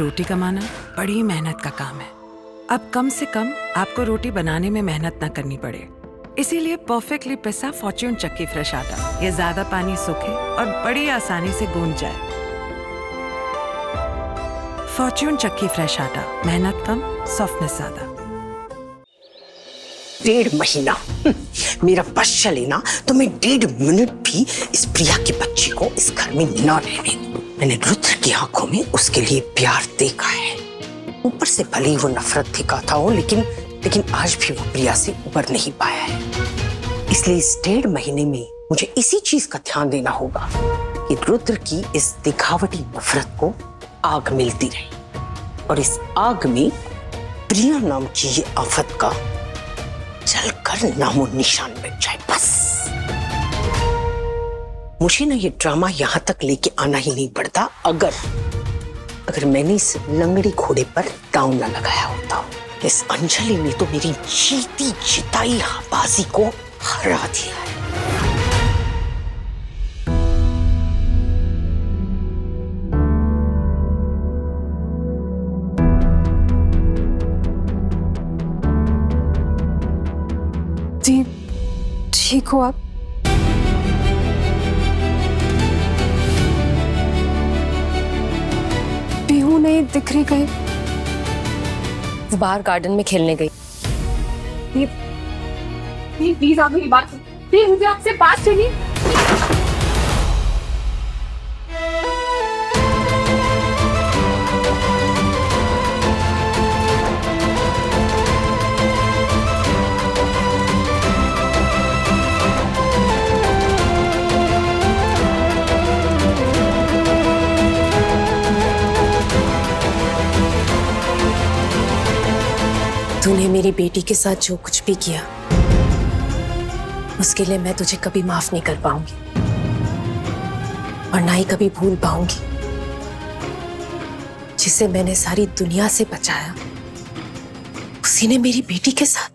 रोटी कमाना बड़ी मेहनत का काम है। अब कम से कम आपको रोटी बनाने में मेहनत न करनी पड़े। इसीलिए परफेक्टली पिसा फॉर्च्यून चक्की फ्रेश आटा ये ज्यादा पानी सोखे और बड़ी आसानी से गूंज जाए। फॉर्च्यून चक्की फ्रेश आटा, मेहनत कम, सॉफ्टनेस ज्यादा। 1.5 महीना मेरा बस चले ना तो मैं 1.5 मिनट भी इस प्रिया की बच्ची को इस घर में न रहने दूं। मैंने रुद्र की आंखों में उसके लिए प्यार देखा है। ऊपर से भले ही वो नफरत दिखाता हो, लेकिन आज भी वो प्रिया से उबर नहीं पाया है। इसलिए इस 1.5 महीने में मुझे इसी चीज का ध्यान देना होगा कि रुद्र की इस दिखावटी नफरत को आग मिलती रहे और इस आग में प्रिया नाम की ये आफत का जलकर नामो निशान मिट जाए। बस मुझे ना ये ड्रामा यहां तक लेके आना ही नहीं पड़ता अगर मैंने इस लंगड़ी घोड़े पर दांव न लगाया होता। इस अंजलि ने तो मेरी जीती जिताई बाजी को हरा दिया है। जी ठीक हो आप? पीहू नहीं दिख रही कहीं? वो बाहर गार्डन में खेलने गई। प्लीज आप मेरी बात सुनिए। प्लीज मुझे आपसे बात सुनिए। तूने मेरी बेटी के साथ जो कुछ भी किया उसके लिए मैं तुझे कभी माफ नहीं कर पाऊंगी और ना ही कभी भूल पाऊंगी। जिसे मैंने सारी दुनिया से बचाया उसी ने मेरी बेटी के साथ।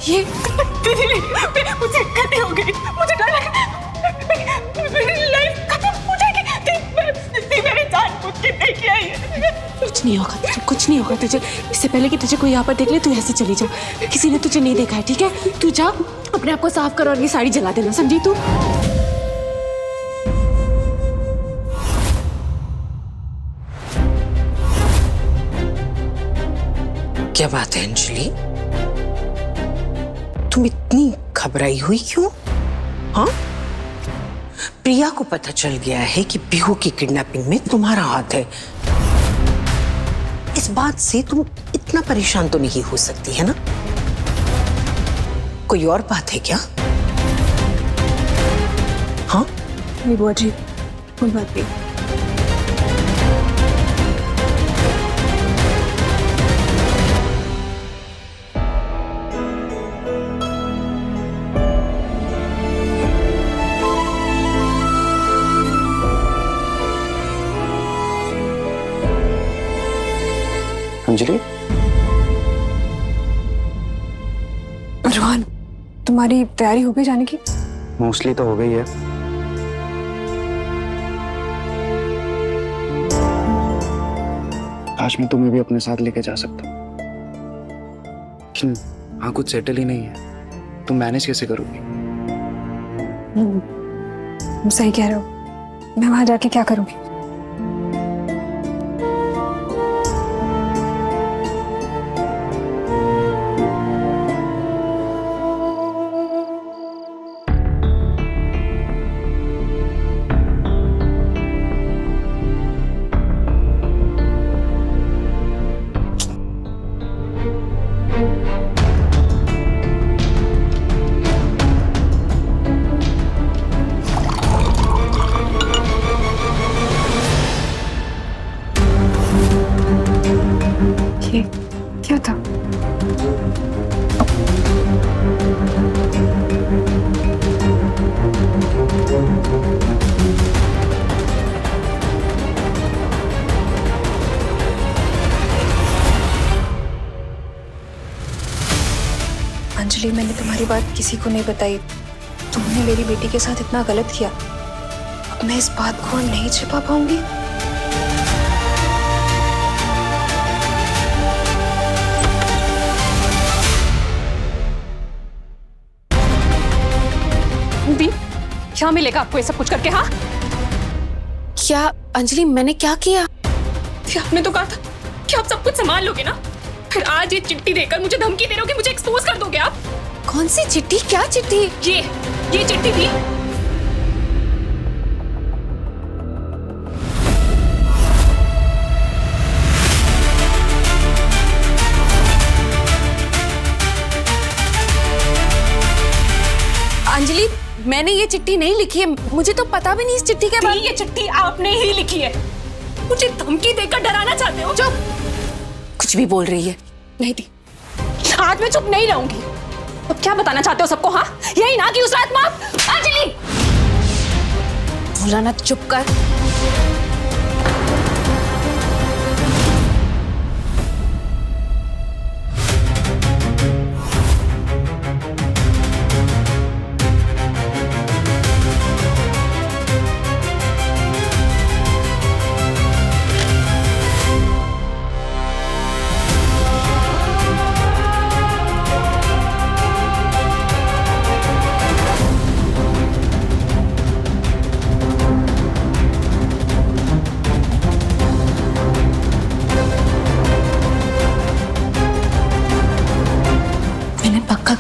ये मुझे गलती हो गई। मुझे डर लगा मेरी लाइफ खत्म हो जाएगी। मैंने जानबूझ के नहीं किया ये। कुछ नहीं होगा तुझे, कुछ नहीं होगा तुझे। इससे पहले कि तुझे कोई यहाँ पर देख ले तू ऐसे चली जा। किसी ने तुझे नहीं देखा है, ठीक है? तू जा अपने आप को साफ कर और ये साड़ी जला देना, समझी तू? क्या बात है अंजलि, तुम इतनी घबराई हुई क्यों? हाँ, प्रिया को पता चल गया है कि पीहू की किडनैपिंग में तुम्हारा हाथ है। इस बात से तुम इतना परेशान तो नहीं हो सकती है ना? कोई और बात है क्या? हाँ नहीं बुआ जी, कोई बात नहीं। अंजलि, रोहन, तुम्हारी तैयारी हो गई जाने की? मोस्टली तो हो गई है। आज मैं तुम्हें भी अपने साथ लेके जा सकता हूँ, लेकिन वहाँ कुछ सेटल ही नहीं है। तुम मैनेज कैसे करोगी? सही कह रहे हो। मैं वहां जाके क्या करूंगी? अंजलि, मैंने तुम्हारी बात किसी को नहीं बताई। तुमने मेरी बेटी के साथ इतना गलत किया, अब मैं इस बात को नहीं छिपा पाऊंगी। दी, क्या मिलेगा आपको ये सब कुछ करके? हाँ, क्या अंजलि, मैंने क्या किया? आपने तो कहा था कि आप सब कुछ संभाल लोगे ना, फिर आज ये चिट्ठी देकर मुझे धमकी दे रहे हो कि मुझे एक्सपोज कर दोगे आप। कौन सी चिट्ठी? क्या चिट्ठी? ये चिट्ठी थी। अंजलि, मैंने ये चिट्ठी नहीं लिखी है, मुझे तो पता भी नहीं इस चिट्ठी के बारे में। ये चिट्ठी आपने ही लिखी है, मुझे धमकी देकर डराना चाहते हो? चुप, कुछ भी बोल रही है। नहीं दी, आज मैं चुप नहीं रहूंगी। अब क्या बताना चाहते हो सबको? हाँ, यही ना कि उस रात माँ। अंजलि, बोला ना चुप कर।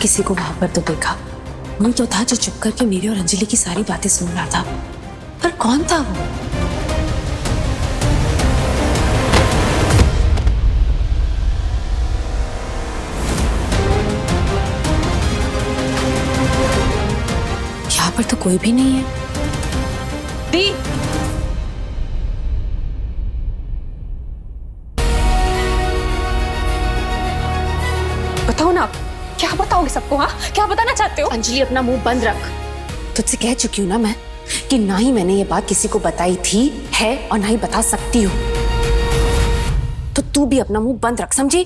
किसी को वहां पर तो देखा, वही तो था जो चुप करके मेरी और अंजलि की सारी बातें सुन रहा था, पर कौन था वो? यहाँ पर तो कोई भी नहीं है। दी, बताओ ना, क्या बताओगे सबको? हाँ, क्या बताना चाहते हो? अंजलि, अपना मुंह बंद रख। तुझसे कह चुकी हूं ना मैं कि ना ही मैंने ये बात किसी को बताई थी है और ना ही बता सकती हूँ, तो तू भी अपना मुंह बंद रख, समझी?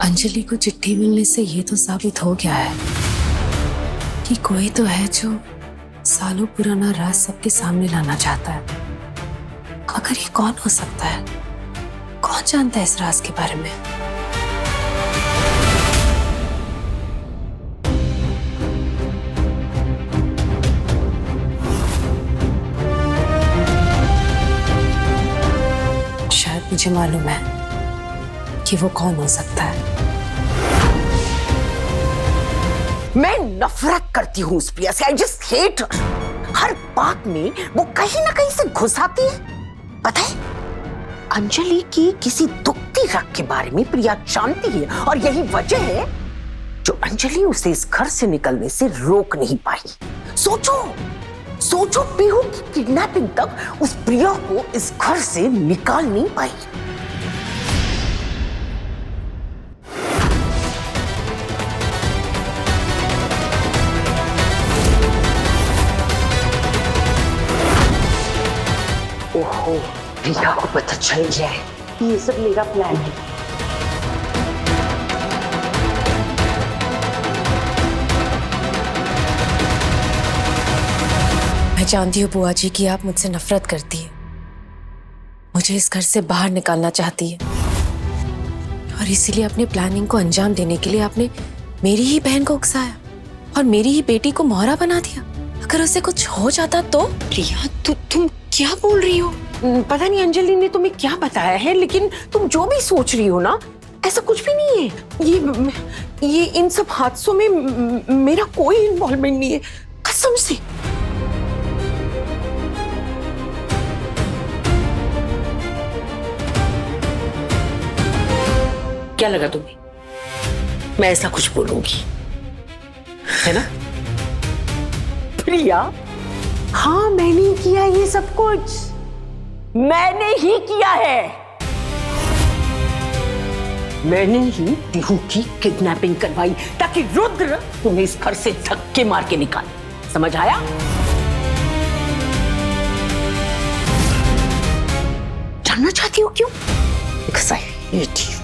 अंजलि को चिट्ठी मिलने से ये तो साबित हो गया है कि कोई तो है जो सालों पुराना राज सबके सामने लाना चाहता है। अगर ये कौन हो सकता है? कौन जानता है इस राज के बारे में? शायद मुझे मालूम है कि वो कौन हो सकता है। मैं नफरत करती हूँ उस प्रिया से। आई जस्ट हेट हर बात में वो कहीं ना कहीं से घुस आती है। पता है, अंजलि की किसी दुखती रग के बारे में प्रिया जानती है और यही वजह है जो अंजलि उसे इस घर से निकलने से रोक नहीं पाई। सोचो पीहू की किडनैपिंग तक उस प्रिया को इस घर से निकाल नहीं पाई। ओहो, प्रिया को पता चल गया है कि ये सब मेरा प्लान है। मैं जानती हूँ बुआ जी कि आप मुझसे नफरत करती है, मुझे इस घर से बाहर निकालना चाहती है, और इसीलिए अपने प्लानिंग को अंजाम देने के लिए आपने मेरी ही बहन को उकसाया और मेरी ही बेटी को मोहरा बना दिया। अगर उसे कुछ हो जाता तो? प्रिया, तुम क्या बोल रही हो? पता नहीं अंजलि ने तुम्हें क्या बताया है, लेकिन तुम जो भी सोच रही हो ना, ऐसा कुछ भी नहीं है। ये इन सब हादसों में मेरा कोई इन्वॉल्वमेंट नहीं है, कसम से। क्या लगा तुम्हें मैं ऐसा कुछ बोलूंगी, है ना? प्रिया, हाँ मैंने किया ये सब कुछ। मैंने ही किया है। मैंने ही पीहू की किडनैपिंग करवाई ताकि रुद्र तुम्हें इस घर से धक्के मार के निकाले। समझ आया? जानना चाहती हो क्यों? Because I hate you.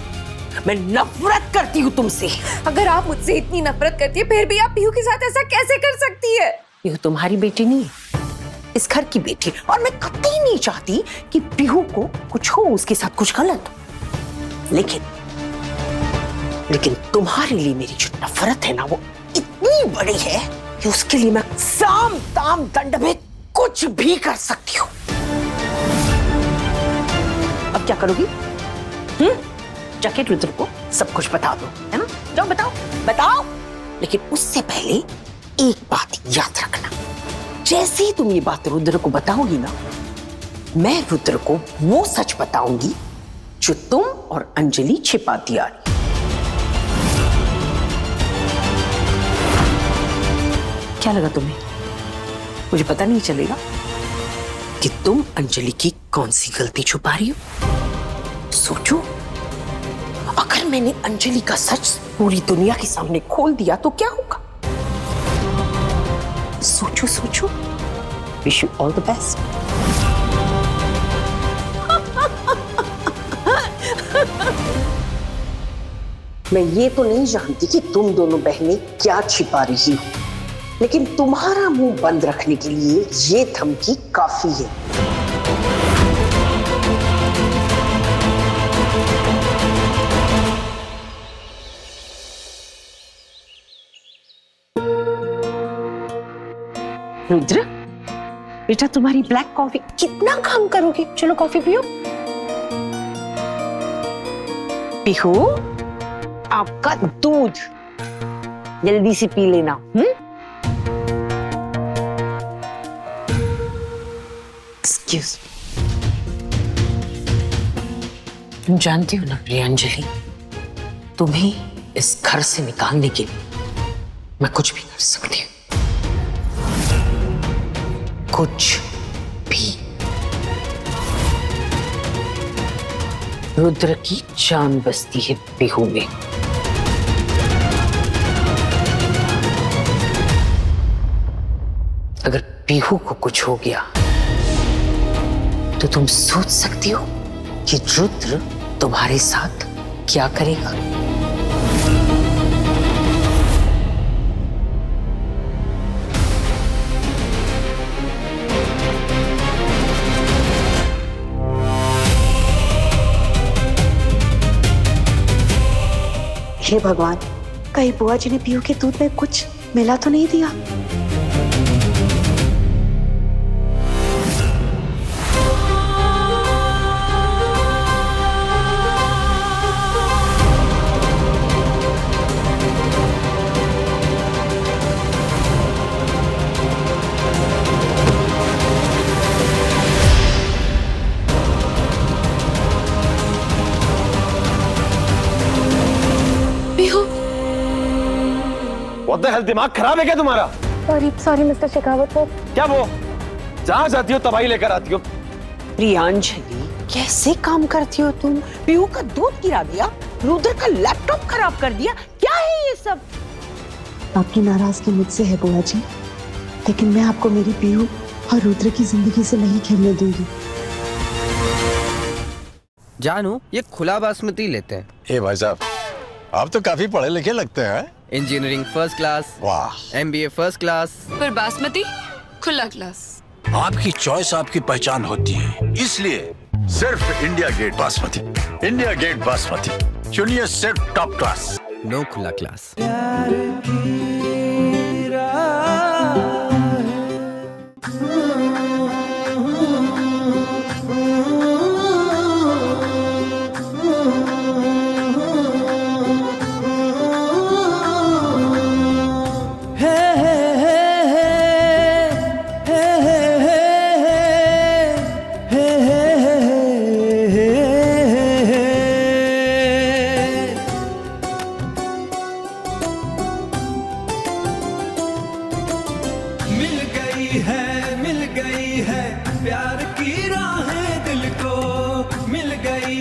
मैं नफरत करती हूँ तुमसे। अगर आप मुझसे इतनी नफरत करती है फिर भी आप पीहू के साथ ऐसा कैसे कर सकती है? पीहू तुम्हारी बेटी नहीं है, इस घर की बेटी। और मैं कतई नहीं चाहती कि पीहू को कुछ हो, उसके साथ कुछ गलत हो। लेकिन तुम्हारे लिए मेरी जो नफरत है ना, वो इतनी बड़ी है कि उसके लिए मैं साम दाम दंड में कुछ भी कर सकती हूँ। अब क्या करोगी? जाके रुद्र को सब कुछ बता दो, है ना? जाओ बताओ बताओ। लेकिन उससे पहले एक बात याद रखना, जैसे ही तुम ये बात रुद्र को बताओगी ना, मैं रुद्र को वो सच बताऊंगी जो तुम और अंजलि छिपाती आ रही। क्या लगा तुम्हें? मुझे पता नहीं चलेगा कि तुम अंजलि की कौन सी गलती छुपा रही हो? सोचो, अगर मैंने अंजलि का सच पूरी दुनिया के सामने खोल दिया तो क्या होगा? सोचो सोचो। Wish you all the best. मैं ये तो नहीं जानती कि तुम दोनों बहनें क्या छिपा रही हो, लेकिन तुम्हारा मुंह बंद रखने के लिए ये धमकी काफी है। रुद्र बेटा, तुम्हारी ब्लैक कॉफी कितना काम करोगे? चलो कॉफी पियो। पीहू, आपका दूध जल्दी से पी लेना। एक्सक्यूज। तुम जानती हो ना प्रियांजलि, तुम्हें इस घर से निकालने के लिए मैं कुछ भी कर सकती हूँ, कुछ भी। रुद्र की जान बसती है पीहू में। अगर पीहू को कुछ हो गया तो तुम सोच सकती हो कि रुद्र तुम्हारे साथ क्या करेगा। हे भगवान, कहीं बुआ जी ने पीहू के दूध में कुछ मिला तो नहीं दिया? What the hell, दिमाग खराब है क्या तुम्हारा? Sorry mister Shekhawat. वो क्या वो जहां जाती हो तबाही लेकर आती हो? प्रियांजलि, कैसे काम करती हो तुम? पीहू का दूध गिरा दिया, रुद्र का लैपटॉप खराब कर दिया, क्या है ये सब? आपकी नाराजगी मुझसे है बुआ जी, लेकिन मैं आपको मेरी पीहू और रुद्र की जिंदगी से नहीं खेलने दूंगी। जानू, ये खुला बासमती लेते हैं। ए भाई साहब, आप तो काफी पढ़े लिखे लगते हैं। इंजीनियरिंग फर्स्ट क्लास, वाह। एमबीए फर्स्ट क्लास, पर बासमती खुला क्लास। आपकी चॉइस आपकी पहचान होती है, इसलिए सिर्फ India Gate basmati. India Gate basmati चुनिए, सिर्फ टॉप क्लास, नो खुला क्लास।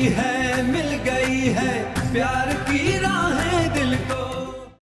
है, मिल गई है प्यार की राहें दिल को।